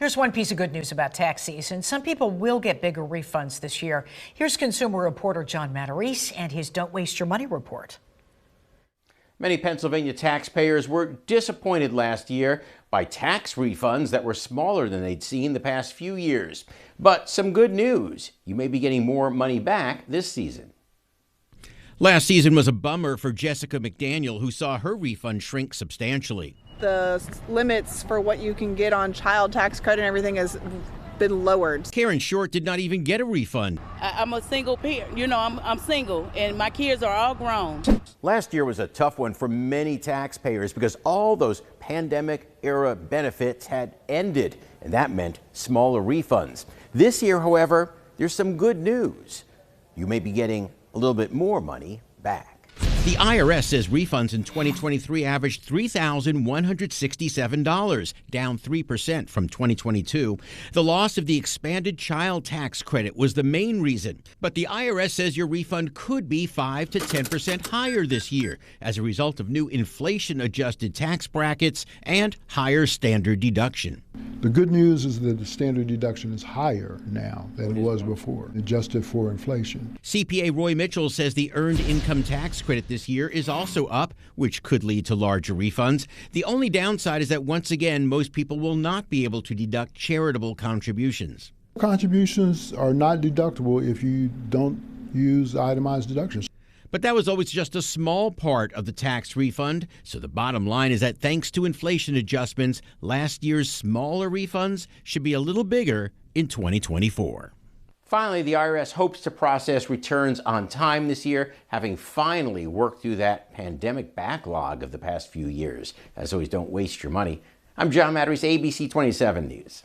Here's one piece of good news about tax season. Some people will get bigger refunds this year. Here's consumer reporter John Matarese and his Don't Waste Your Money report. Many Pennsylvania taxpayers were disappointed last year by tax refunds that were smaller than they'd seen the past few years. But some good news. You may be getting more money back this season. Last season was a bummer for Jessica McDaniel, who saw her refund shrink substantially. The limits for what you can get on child tax credit and everything has been lowered. Karen Short did not even get a refund. I'm a single parent. I'm single and my kids are all grown. Last year was a tough one for many taxpayers because all those pandemic-era benefits had ended, and that meant smaller refunds. This year, however, there's some good news. You may be getting a little bit more money back. The IRS says refunds in 2023 averaged $3,167, down 3% from 2022. The loss of the expanded child tax credit was the main reason. But the IRS says your refund could be 5 to 10% higher this year as a result of new inflation-adjusted tax brackets and higher standard deduction. The good news is that the standard deduction is higher now than it was before, adjusted for inflation. CPA Roy Mitchell says the earned income tax credit this year is also up, which could lead to larger refunds. The only downside is that once again, most people will not be able to deduct charitable contributions. Contributions are not deductible if you don't use itemized deductions. But that was always just a small part of the tax refund. So the bottom line is that thanks to inflation adjustments, last year's smaller refunds should be a little bigger in 2024. Finally, the IRS hopes to process returns on time this year, having finally worked through that pandemic backlog of the past few years. As always, don't waste your money. I'm John Matarese, ABC 27 News.